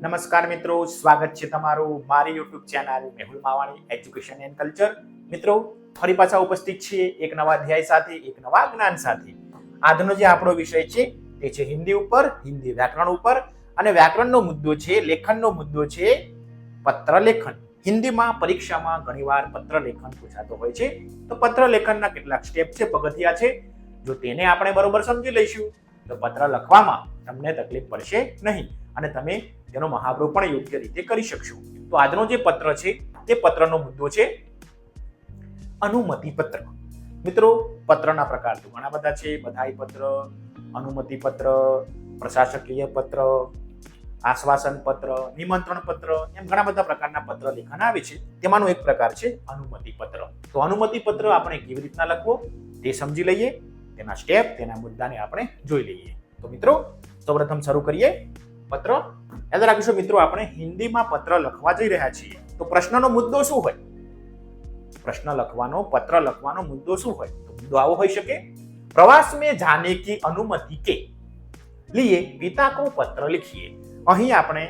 નમસ્કાર મિત્રો, સ્વાગત છે તમારું મારી YouTube channel Mehul Mavani education and culture. મિત્રો, ફરી પાછા ઉપસ્થિત છીએ એક નવા અધ્યાય સાથે, એક નવા જ્ઞાન સાથે. આજનો જે આપણો વિષય છે તે છે હિન્દી ઉપર, હિન્દી વ્યાકરણ ઉપર. અને વ્યાકરણનો મુદ્દો છે, લેખનનો મુદ્દો છે પત્ર લેખન. હિન્દીમાં પરીક્ષામાં ઘણીવાર પત્ર લેખન પૂછાતો હોય છે. તો પત્ર લેખનના કેટલાક સ્ટેપ છે, પગથિયા છે. જો તેને આપણે બરોબર સમજી લઈશું તો પત્ર લખવામાં તમને તકલીફ પડશે નહીં અને તમે તેનો મહાવરો પણ યોગ્ય રીતે કરી શકશો. તો આજનો જે પત્ર છે તે પત્રનો મુદ્દો છે અનુમતિ પત્ર. મિત્રો, પત્રના પ્રકાર તો ઘણા બધા છે. બધાઈ પત્ર, અનુમતિ પત્ર, પ્રશાસકીય પત્ર, આશ્વાસન પત્ર, નિમંત્રણ પત્ર, એમ ઘણા બધા પ્રકારના પત્ર લેખન આવે છે. તેમાંનો એક પ્રકાર છે અનુમતિ પત્ર. તો અનુમતિ પત્ર આપણે કેવી રીતના લખવો તે સમજી લઈએ, તેના સ્ટેપ, તેના મુદ્દાને આપણે જોઈ લઈએ. તો મિત્રો, સૌપ્રથમ શરૂ કરીએ. પત્ર યાદ રાખીશું મિત્રો, આપણે હિન્દીમાં પત્ર લખવા જઈ રહ્યા છીએ. તો પ્રશ્નનો મુદ્દો શું હોય? પ્રશ્ન લખવાનો, પત્ર લખવાનો મુદ્દો શું હોય? તો મુદ્દો આવો હોઈ શકે: પ્રવાસ में जाने की अनुमति के लिए पिता को पत्र लिखिए. અહીં આપણે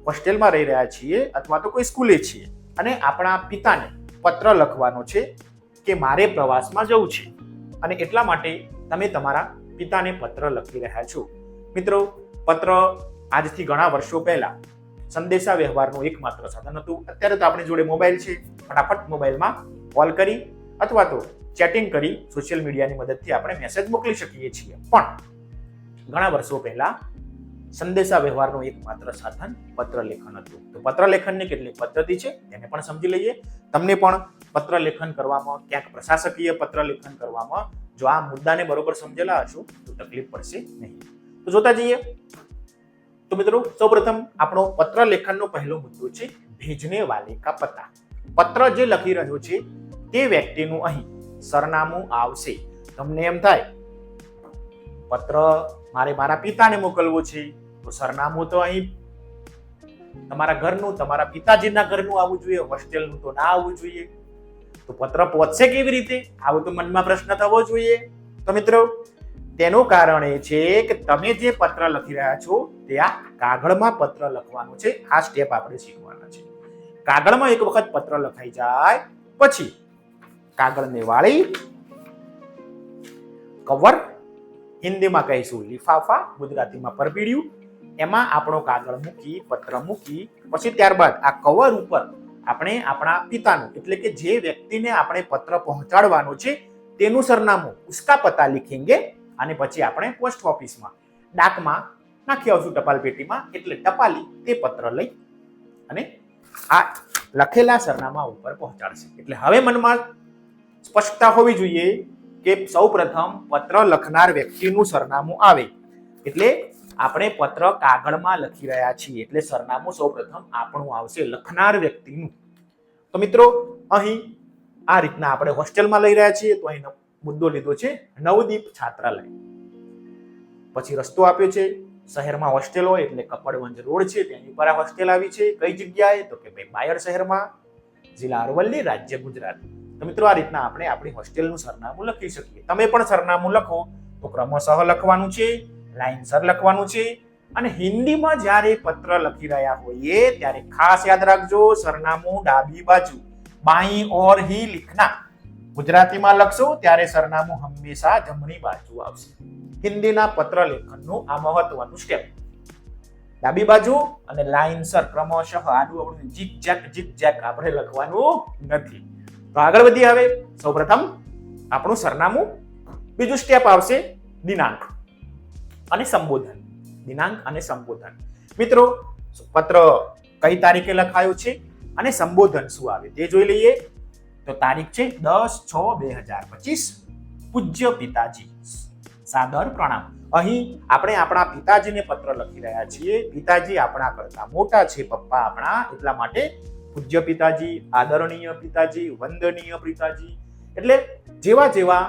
હોસ્ટેલમાં રહી રહ્યા છીએ અથવા તો કોઈ સ્કૂલે છીએ અને આપણા પિતાને પત્ર લખવાનો છે કે મારે પ્રવાસમાં જવું છે અને એટલા માટે તમે તમારા પિતાને પત્ર લખી રહ્યા છો. મિત્રો, પત્ર આજથી ઘણા વર્ષો પહેલા સંદેશા વ્યવહારનું એકમાત્ર સાધન હતું. અત્યારે તો આપણી જોડે મોબાઈલ છે. ફટાફટ મોબાઈલમાં કોલ કરી અથવા તો ચેટિંગ કરી સોશિયલ મીડિયાની મદદથી આપણે મેસેજ મોકલી શકીએ છીએ. પણ ઘણા વર્ષો પહેલા સંદેશા વ્યવહારનું એકમાત્ર સાધન પત્ર લેખન હતું. તો પત્ર લેખનની કેટલીક પદ્ધતિ છે તેને પણ સમજી લઈએ. તમને પણ પત્ર લેખન કરવામાં, ક્યાંક પ્રશાસકીય પત્ર લેખન કરવામાં જો આ મુદ્દાને બરોબર સમજેલા હશો તો તકલીફ પડશે નહીં. તો જોતા જઈએ. તો મિત્રો, સૌપ્રથમ આપણો પત્ર લેખનનો પહેલો મુદ્દો છે ભેજને વાલે કા પતા. પત્ર જે લખી રહ્યો છે તે વ્યક્તિનું અહીં સરનામું આવશે. તમને એમ થાય પત્ર મારે મારા પિતાને મોકલવો છે તો સરનામું તો અહીં તમારા ઘરનું, તમારા પિતાજીના ઘરનું આવવું જોઈએ, હોસ્ટેલનું તો ના આવવું જોઈએ. તો પત્ર પહોંચશે કેવી રીતે? આવો તો મનમાં પ્રશ્ન થવો જોઈએ. તો મિત્રો, તેનું કારણ એ છે કે તમે જે પત્ર લખી રહ્યા છો તે આ કાગળમાં પત્ર લખવાનું છે. આ સ્ટેપ આપણે શીખવાના છે. કાગળમાં એક વખત પત્ર લખાઈ જાય પછી કાગળને વાળી કવર, હિન્દીમાં કહીશું લિફાફા, ગુજરાતીમાં પરબીડિયું, એમાં આપણો કાગળ મૂકી, પત્ર મૂકી પછી ત્યારબાદ આ કવર ઉપર આપણે આપણા પિતાનું, એટલે કે જે વ્યક્તિને આપણે પત્ર પહોંચાડવાનો છે તેનું સરનામું, ઉસકા પતા લિખેંગે. અને પછી આપણે પોસ્ટ ઓફિસમાં, ડાકમાં નાખી આવશું, ટપાલ પેટીમાં. એટલે ટપાલી તે પત્ર લઈ અને આ લખેલા સરનામા ઉપર પહોંચાડશે. એટલે હવે મનમાં સ્પષ્ટતા હોવી જોઈએ કે સૌપ્રથમ પત્ર લખનાર વ્યક્તિનું સરનામું આવે એટલે આપણે પત્ર કાગળમાં લખી રહ્યા છીએ એટલે સરનામું સૌપ્રથમ આપણું આવશે, લખનાર વ્યક્તિનું. તો મિત્રો, અહીં આ રીતના આપણે હોસ્ટેલમાં લઈ રહ્યા છીએ. તો અહીં મુદ્દો લીધો છે નવદીપ છાત્રાલય. પછી રસ્તો આપ્યો છે, શહેરમાં હોસ્ટેલ હોય એટલે કપડવંજ રોડ છે, તેની પર આ હોસ્ટેલ આવી છે. કઈ જગ્યાએ? તો કે ભાઈ બાયડ શહેરમાં, જિલ્લા અરવલ્લી, રાજ્ય ગુજરાત. તો મિત્રો, આ રીતના આપણે આપણી હોસ્ટેલનું સરનામું લખી શકીએ. તમે પણ સરનામું લખો તો ક્રમશઃ લખવાનું છે, લાઈનસર લખવાનું છે. અને હિન્દીમાં જ્યારે પત્ર લખી રહ્યા હોઈએ ત્યારે ખાસ યાદ રાખજો, સરનામું ડાબી બાજુ, બાઈ ઓર હી લિખના. ગુજરાતીમાં લખશો ત્યારે સરનામું હંમેશા જમણી બાજુ આવશે. હિન્દીના પત્ર લેખનનું આ મહત્વનું સ્ટેપ. ડાબી બાજુ અને લાઈનસર ક્રમશઃ આડું અવળું જીક જેક આપણે લખવાનું નથી. તો આગળ વધી. હવે સૌપ્રથમ આપણું સરનામું. બીજું સ્ટેપ આવશે દિનાંક અને સંબોધન. દિનાંક અને સંબોધન. મિત્રો, પત્ર કઈ તારીખે લખાયો છે અને સંબોધન શું આવે તે જોઈ લઈએ. તો તારીખ છે 10/6/2025. પૂજ્ય પિતાજી, સાદર પ્રણામ. અહીં આપણે આપણા પિતાજીને પત્ર લખી રહ્યા છીએ. પિતાજી આપણા કરતા મોટા છે, પપ્પા આપણા, એટલા માટે પૂજ્ય પિતાજી, આદરણીય પિતાજી, વંદનીય પિતાજી. એટલે જેવા જેવા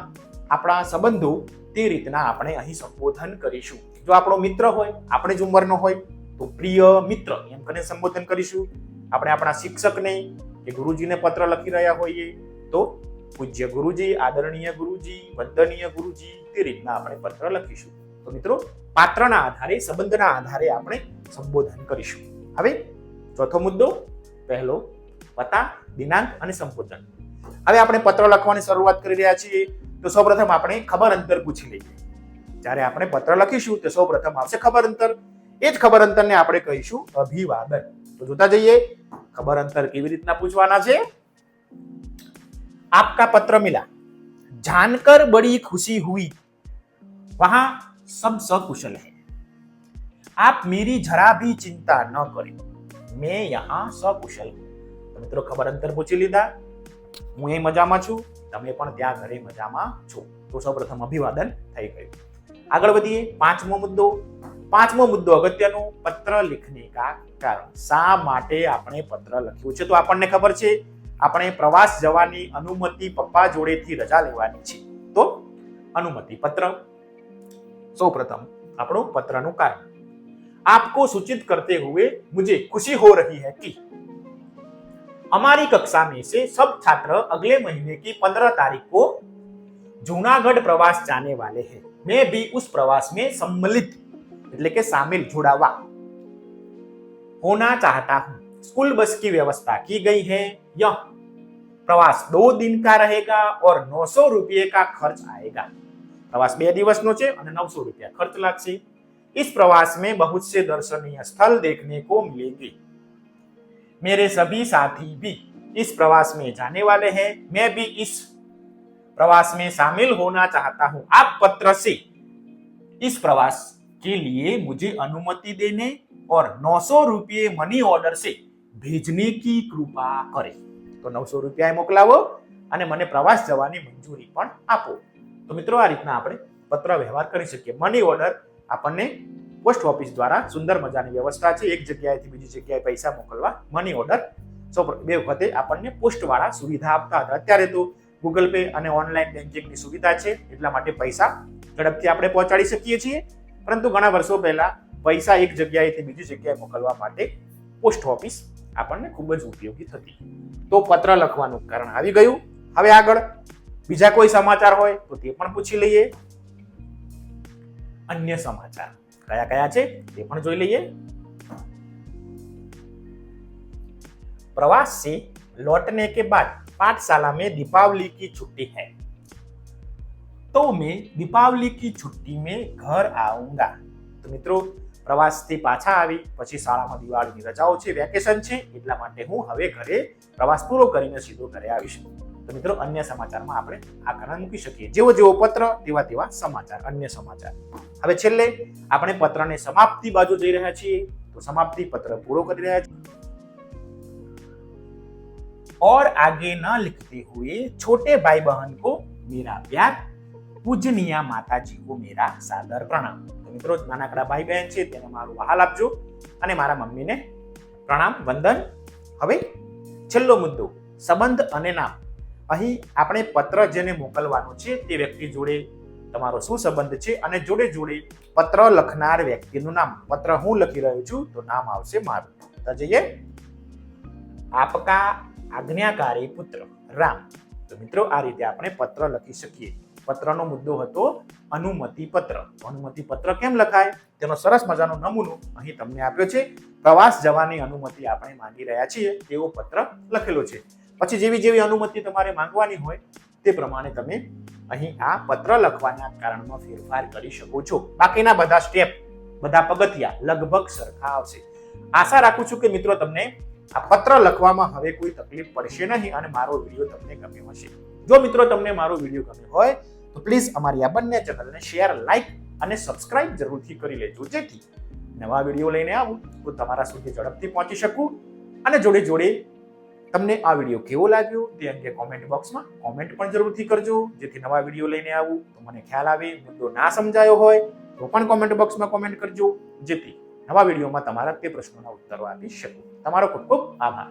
આપણા સંબંધો તે રીતના આપણે અહીં સંબોધન કરીશું. જો આપણો મિત્ર હોય, આપણે જ ઉંમરનો હોય તો પ્રિય મિત્ર એમ કરીને સંબોધન કરીશું. આપણે આપણા શિક્ષકને કે ગુરુજીને પત્ર લખી રહ્યા હોઈએ તો પૂજ્ય ગુરુજી, આદરણીય ગુરુજી, વંદનીય ગુરુજી, તે રીતના આપણે પત્ર લખીશું. તો મિત્રો, પાત્રના આધારે, સંબંધના આધારે આપણે સંબોધન કરીશું. હવે ચોથો મુદ્દો, પહેલો પતા, દિનાંક અને સંબોધન. હવે આપણે પત્ર લખવાની શરૂઆત કરી રહ્યા છીએ, તો સૌપ્રથમ આપણે ખબર અંતર પૂછી લઈએ. જ્યારે આપણે પત્ર લખીશું તો સૌપ્રથમ આવશે ખબર અંતર. એ જ ખબર અંતરને આપણે કહીશું અભિવાદન. તો જોતા જઈએ ખબર અંતર કેવી રીતના પૂછવાના છે. आपका पत्र मिला, जानकर बड़ी खुशी हुई, वहां सब सकुशल है, आप मेरी जरा भी चिंता न करें, मैं यहाँ सकुशल हूं. તો મિત્રો ખબર અંતર પૂછી લીધા. હું એ મજામાં છું, તમે પણ ત્યાં ઘરે મજામાં છો. તો સૌપ્રથમ અભિવાદન થઈ ગયું. આગળ વધીએ. પાંચમો મુદ્દો અગત્યનો, પત્ર लिखने का કારણ. શા માટે આપણે પત્ર લખ્યું છે? તો આપણને ખબર છે આપણે પ્રવાસ જવાની અનુમતિ પપ્પા જોડેથી રજા લેવાની છે, તો અનુમતિ પત્ર. સૌપ્રથમ આપણું પત્રનું કારણ. आपको सूचित करते हुए मुझे खुशी हो रही है कि हमारी कक्षा में से सब छात्र अगले महीने की 15 तारीख को जूनागढ़ प्रवास जाने वाले हैं. मैं भी उस प्रवास में सम्मिलित એટલે કે शामिल जुड़ावा होना चाहता हूं. स्कूल बस की व्यवस्था की गई है. यह प्रवास 2 दिन का रहेगा और 900 रुपये का खर्च आएगा. प्रवास 2 દિવસનો છે અને 900 રૂપિયા ખર્ચ લાગશે. इस प्रवास में बहुत से दर्शनीय स्थल देखने को मिलेंगे. मेरे सभी साथी भी इस प्रवास में जाने वाले हैं. मैं भी इस प्रवास में शामिल होना चाहता हूं. आप पत्र से इस प्रवास के लिए मुझे अनुमति देने और 900 रुपये मनी ऑर्डर से भेजने की कृपा करें. तो 900 રૂપિયા મોકલાવો અને મને પ્રવાસ જવાની મંજૂરી પણ આપો. તો મિત્રો આ રીતના આપણે પત્ર વ્યવહાર કરી શકીએ. મની ઓર્ડર આપણને પોસ્ટ ઓફિસ દ્વારા સુંદર મજાની વ્યવસ્થા છે. એક જગ્યાએથી બીજી જગ્યાએ પૈસા મોકલવા મની ઓર્ડર બે વખતે આપણને પોસ્ટ વાળા સુવિધા આપતા હતા. અત્યારે તો ગૂગલ પે અને ઓનલાઈન બેન્કિંગની સુવિધા છે, એટલા માટે પૈસા ઝડપથી આપણે પહોંચાડી શકીએ છીએ. પરંતુ ઘણા વર્ષો પહેલા પૈસા એક જગ્યાએથી બીજી જગ્યાએ મોકલવા માટે પોસ્ટ ઓફિસ આપણને ખૂબ જ ઉપયોગી થતી. તો પત્ર લખવાનું કારણ આવી ગયું. હવે આગળ બીજા કોઈ સમાચાર હોય તો તે પણ પૂછી લઈએ. अन्य समाचार कया कया छे ते पण जोई लईए. प्रवास से लौटने के बाद पाठशाला में दीपावली की छुट्टी है, तो मैं दीपावली की छुट्टी में घर आऊंगा. तो मित्रों પ્રવાસથી પાછા આવી પછી શાળામાં દિવાળીની રજાઓ છે, વેકેશન છે, એટલા માટે હું હવે ઘરે પ્રવાસ પૂરો કરીને સીધો ઘરે આવીશ. તો મિત્રો અન્ય સમાચારમાં આપણે આ કારણ મૂકી શકીએ. જેવો જેવો પત્ર તેવા તેવા સમાચાર, અન્ય સમાચાર. હવે છેલ્લે આપણે પત્રને સમાપ્તિ બાજુ જઈ રહ્યા છીએ. તો સમાપ્તિ પત્ર પૂરો કરી રહ્યા છીએ. और आगे न लिखते हुए छोटे भाई बहन को मेरा प्यार, पूजनीय माताजी को मेरा सादर प्रणाम. तो મિત્રો નાનકડા ભાઈ બહેન છે તેને મારું વહાલ આપજો અને મારા મમ્મીને પ્રણામ વંદન. હવે છેલ્લો મુદ્દો સંબંધ અને નામ. અહીં આપણે પત્ર જેને મોકલવાનો છે તે વ્યક્તિ જોડે તમારો શું સંબંધ છે અને જોડે જોડે પત્ર લખનાર વ્યક્તિનું નામ. પત્ર હું લખી રહ્યો છું તો નામ આવશે મારું. તો જઈએ. આપકા આજ્ઞાકારી પુત્ર રામ. તો મિત્રો આ રીતે આપણે પત્ર લખી શકીએ. પત્રનો મુદ્દો હતો અનુમતિ પત્ર. અનુમતિ પત્ર કેમ લખાય તેનો સરસ મજાનો નમૂનો અહીં તમને આપ્યો છે. પ્રવાસ જવાની અનુમતિ આપણે માંગી રહ્યા છીએ તેવો પત્ર લખેલો છે. પછી જેવી જેવી અનુમતિ તમારે માંગવાની હોય તે પ્રમાણે તમે અહીં આ પત્ર લખવાના કારણમાં ફેરફાર કરી શકો છો. બાકીના બધા સ્ટેપ, બધા પગથિયા લગભગ સરખા આવશે. આશા રાખું છું કે મિત્રો તમને આ પત્ર લખવામાં હવે કોઈ તકલીફ પડશે નહીં અને મારો વિડીયો તમને ગમ્યો હશે. જો મિત્રો તમને મારો વિડીયો ગમ્યો હોય તો પ્લીઝ અમારી આ બંને ચેનલને શેર, લાઈક અને સબસ્ક્રાઇબ જરૂરથી કરી લેજો, જેથી નવા વિડીયો લઈને આવું તો તમારા સુધી ઝડપથી પહોંચી શકું. અને જોડે જોડે તમને આ વિડીયો કેવો લાગ્યો તે અંગે કોમેન્ટ બોક્સમાં કોમેન્ટ પણ જરૂરથી કરજો, જેથી નવા વિડીયો લઈને આવું તો મને ખ્યાલ આવે. મુદ્દો ના સમજાયો હોય તો પણ કોમેન્ટ બોક્સમાં કોમેન્ટ કરજો, જેથી નવા વિડીયોમાં તમારા તે પ્રશ્નોના ઉત્તરો આપી શકું. તમારો ખૂબ ખૂબ આભાર.